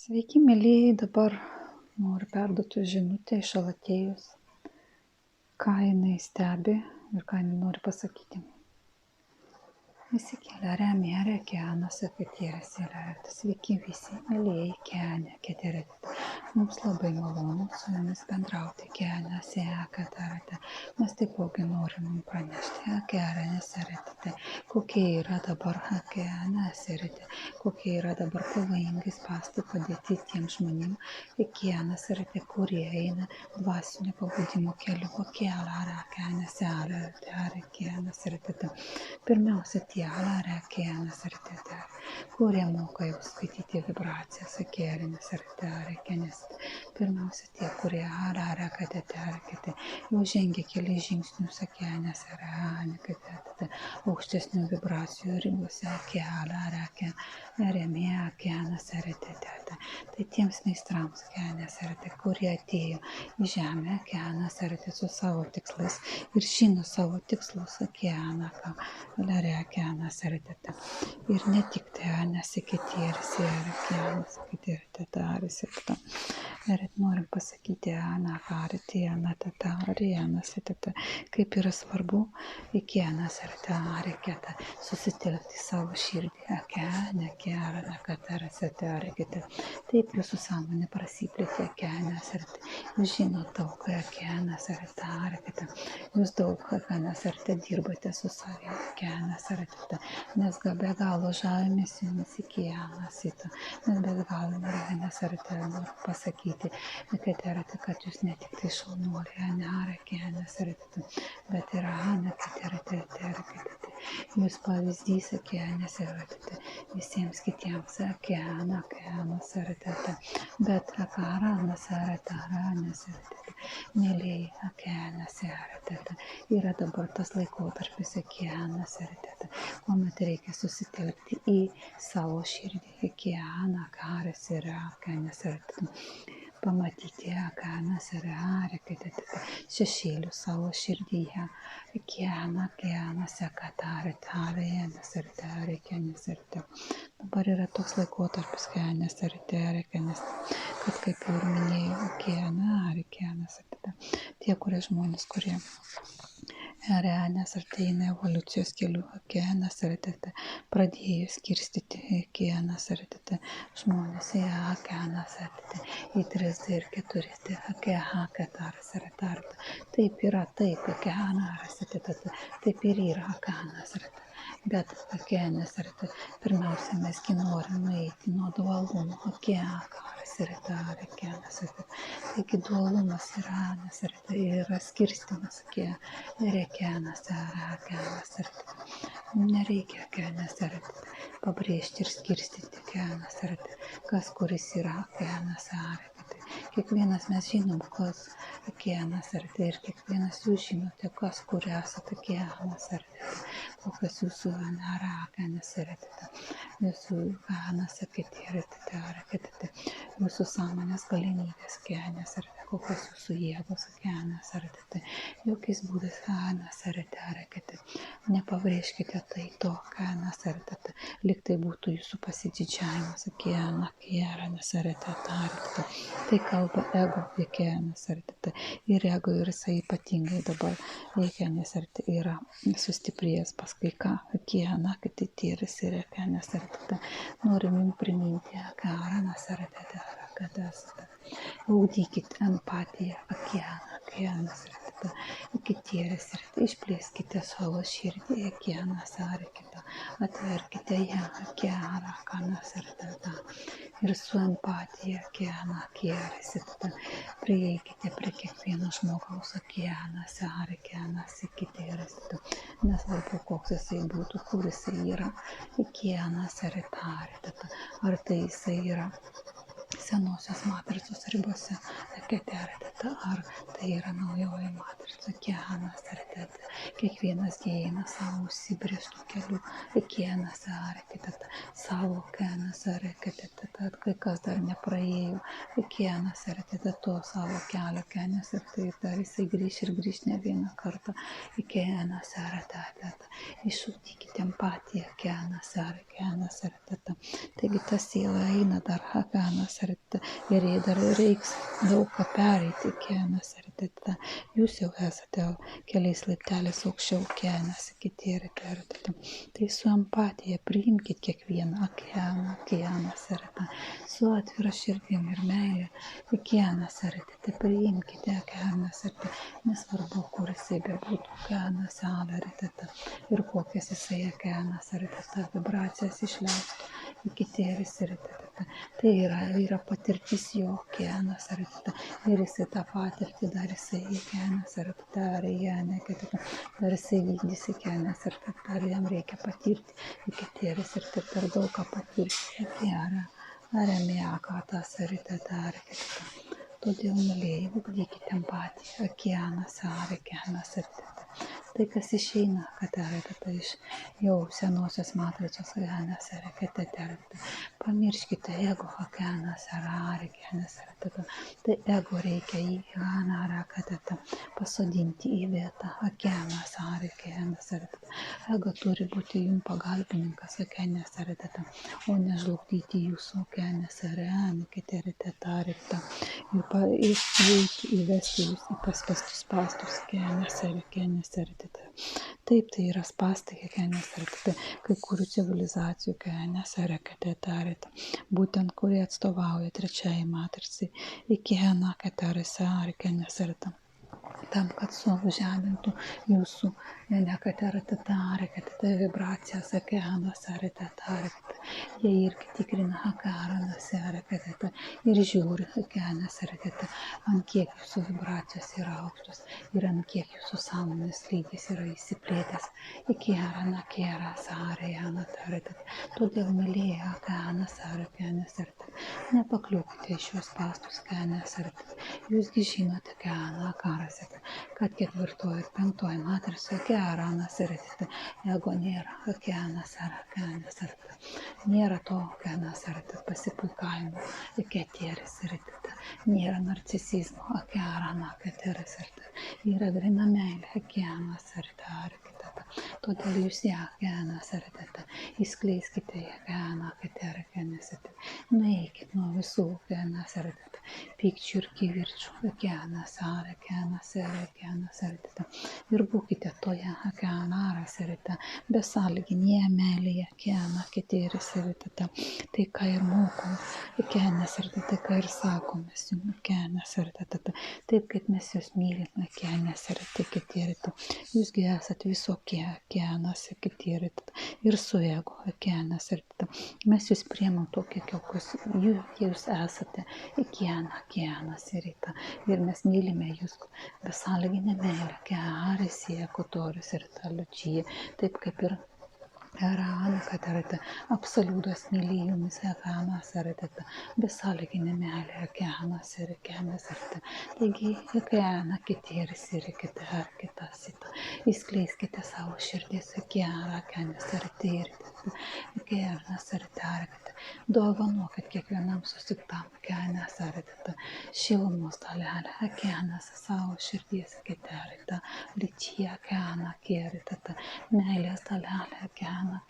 Sveiki, mėlyjei, dabar noriu perduoti žinutę iš Alatėjos, ką jinai stebi ir ką jinai nori pasakyti. Visi keliare mėrė, kenas, eketėrės yra. Sveiki visi, mėlyjei, kenė, eketėrės. Mums labai malonu su jumis bendrauti, kenė, sekatarate. Mes taipogi norim pranešti, kerenės erėtite, kokie yra dabar kenas erėtite, kokie yra dabar pavojingai spąstai padėti tiem žmonėm, kenas erėtite, kurie eina dvasinio pabudimo keliu, kokie lara, kenas erėtite, kenas erėtite. Pirmiausia, tie lara, kenas erėtite, kurie moka jau skaityti vibracijas, kerinės erėtite, kenas. Pirmiausia, tie, kurie arakate, jau žengia keliais žingsnius, kenas arakate, aukštesnių vibracijų ribose, kelarake, remė, kenas arakate. Tai tiems meistrams, kenas arakate, kurie atėjo į žemę, kenas arakate su savo tikslais ir žino savo tikslus, kenaka, kenas arakate. Ir ne tik tai, nesikėtėris ir kenas, ketėris ir ir norim pasakyti, kaip yra svarbu, susitelkti savo širdį, taip jūsų sąmonė prasiplėtė, jūs žinot daug, jūs daug dirbate su savimi, nes be galo žavimės jumis mes be galo noriu pasakyti, kad jūs ne tik tai šaunuoliai, bet ir jūs pavyzdys, visiems kitiems, bet mėlyjei, yra dabar tas laikotarpis, kuomet reikia susitelkti į savo širdį, pamatyti, šešėlių savo širdyje, dabar yra toks laikotarpis, kad kaip jau minėjau, tie, kurie žmonės, kurie eina evoliucijos keliu, pradėjo skirstyti žmonės į 3D ir 4D, taip yra, taip ir yra, bet pirmiausia, mes norim nueiti nuo dualumo, taigi dualumas yra skirstimas, nereikia pabrėžti ir skirstyti, kas kuris yra, kiekvienas mes žinom, kas ir kiekvienas jūs žinote, kas kur esate, kokios jūsų jūsų sąmonės galimybės, kokios jūsų jėgos, jokiais būdais, nepabrėžkite to, lyg tai būtų jūsų pasididžiavimas, tai kalba ego, ir ego ir jisai ypatingai dabar yra sustiprėjęs pas kai ką, norim jums priminti, ugdykite empatiją, išplėskite savo širdį, atverkite ją, ir su empatija, prieikite prie kiekvieno žmogaus, nesvarbu, koks jisai būtų, kur jisai yra, ar tai jisai yra senosios matricos ribose, ar tai yra naujoji matrica, kenas ariteta. Kiekvienas eina savo užsibrėžtų kelių, kenas ariteta, savo kenas ariteta, kai kas dar nepraėjo, kenas ariteta to savo kelio, kenas ariteta, dar jisai grįž ir grįž ne vieną kartą, kenas ariteta. Išugdykite empatiją, kenas ariteta. Taigi ta siela eina dar kenas ariteta ir jai dar reiks daug ką pereiti, kenas ariteta. Jūs jau esate keliais laipteliais aukščiau, kenas kiti ariteta. Tai su empatija priimkite kiekvieną kenas ariteta. Su atvira širdim ir meilė, kenas ariteta. Priimkite kenas ariteta. Nesvarbu, kur jisai bebūtų, kenas ariteta. Ir kokias jisai kenas ariteta vibracijas išleistų. Kiteris ariteta. Tai yra patirtis jo, kenas ariteta. Ir jisai tą patirtį dar jisai kenas ariteta, dar jisai vykdys kenas ariteta, ar jam reikia patirti, kiteris ariteta, per daug ką patirti, tas ariteta, ariteta. Todėl, mylėjai, ugdykite empatiją, kenas ariteta. Tai, kas išeina, kad ariteta iš jau senosios matricos, kenas ariteta. Pamirškite ego, kenas ariteta. Tai ego reikia į pasodinti į vietą, kenas ariteta. Ego turi būti jums pagalbininkas, kenas ariteta, o ne žlugdyti jūsų, kenas ariteta. Ir įvesti jūs į paspastus pastus, kenas ariteta. Taip, tai yra spastai, kenas ariteta, kai kurių civilizacijų, kenas ariteta, būtent kurie atstovauja trečiai matricai, kenas ariteta. Tam, kad sužadintų jūsų vibracijas, kenas ariteta. Jie irgi tikrina, ariteta, ir žiūri, kenas ariteta, ant kiek jūsų vibracijos yra aukštos ir ant kiek jūsų sąmonės lygis yra įsiplėtęs. Todėl, mylėję, kenas ariteta, nepakliūkite į šios spastus, kenas ariteta. Jūsgi žinote, kad ketvirtoji ir penktoji matrica, kenas ariteta, ego nėra, kenas ariteta. Nėra to, kenas ariteta, pasipuikavimo, keteris ariteta. Nėra narcisizmo, keteris ariteta. Yra grina meilė, kenas ariteta. Todėl jūs ją, kenas ariteta, įskleiskite ją, kenas ariteta. Nueikit nuo visų, kenas ariteta. Pykčių ir kivirčių, kenas ariteta. Ir būkite toje, kenas ariteta, besąlyginėje meilėje, keteris ariteta. Tai ką ir mokom, kenas ariteta, tai ką ir sakomės jums, kenas ariteta. Taip, kaip mes jūs mylime, kenas ariteta, keterita. Jūsgi esat visokie, kenas ariteta. Ir su ego, kenas ariteta. Mes jūs priemam tokie, kokius jūs esate, kenas ariteta. Ir mes mylime jūs besąlyginę meilę, taip kaip ir absoliutas mylėjimas, kenas ariteta, besąlyginė meilė, kenas ariteta. Taigi, keteris ir kitas. Įskleiskite savo širdis, kenas ariteta. Dovanokit kiekvienam susitiktam, kenas ariteta. Šilumos dalelę, kenas savo širdies, keterita. Lyčia, keriteta. Meilės dalelę,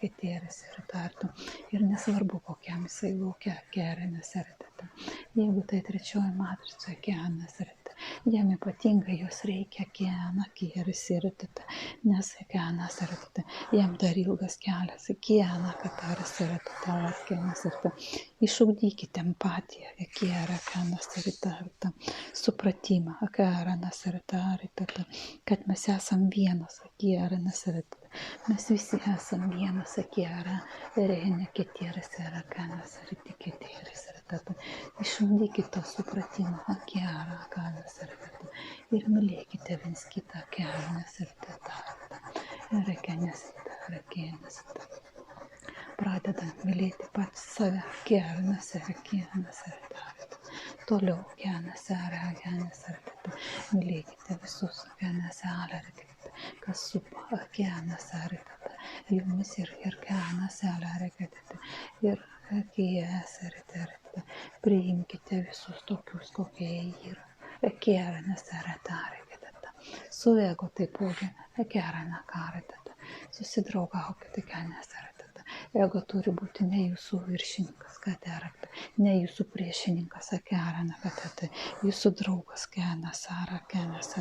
keteris ariteta. Ir nesvarbu, kokiam jisai laukia, kenas ariteta. Jeigu tai trečioji matrica, kenas ariteta, jam ypatingai jos reikia, keris ariteta, nes kenas ariteta, jam dar ilgas kelias, kenas ariteta. Išugdykite empatiją, kenas ariteta, supratimą, kenas ariteta, kad mes esam vienas, kenas ariteta. Mes visi esam vienas, keteris yra, kenas ariteta. Išugdykite supratimą, kenas ariteta. Ir mylėkite viens kitą, kenas ariteta. Kenas ariteta. Pradedant mylėti patys save, kenas ariteta. toliau käännäsääreä, käännäsääretettä. Mylėkite visus käännäsääretettä, kas supa käännäsääretettä. Jumis ir käännäsääretettä. Ir kieseritettä. Priimkite visus tokius, kokie yra. Käännäsääretettä. Su ego taipogi käännäsääretettä. Susidraugaukite käännäsääretettä. Ego turi būti ne jūsų viršininkas, käännäsääretettä. Ne jūsų priešininkas, käännäsääretettä. Jūsų draugas käännäsääretettä.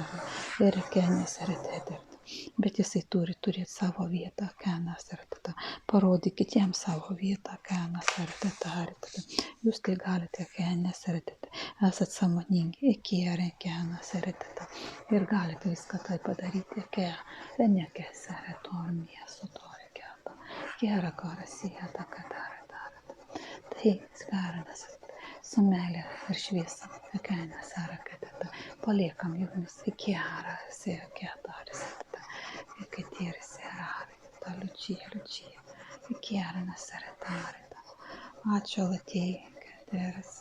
Ir käännäsääretettä. Bet jisai turi turėti savo vietą, käännäsääretettä. Parodykit jam savo vietą, käännäsääretettä. Jūs tai galite käännäsääretettä. Esat sąmoningi, käännäsääretettä. Ir galite viską tai padaryti, nekäännäsääretormia sotorikeata. Kääräkarasieta kataretarata. Tai skärnäsät. Su meilė ir šviesa, käännäsääretettä. Paliekam jumis kääräsiekėtarisetta. Ketieriseraarita, liučia. Käännäsääretarita. Ačiū, atėjai, Keteris.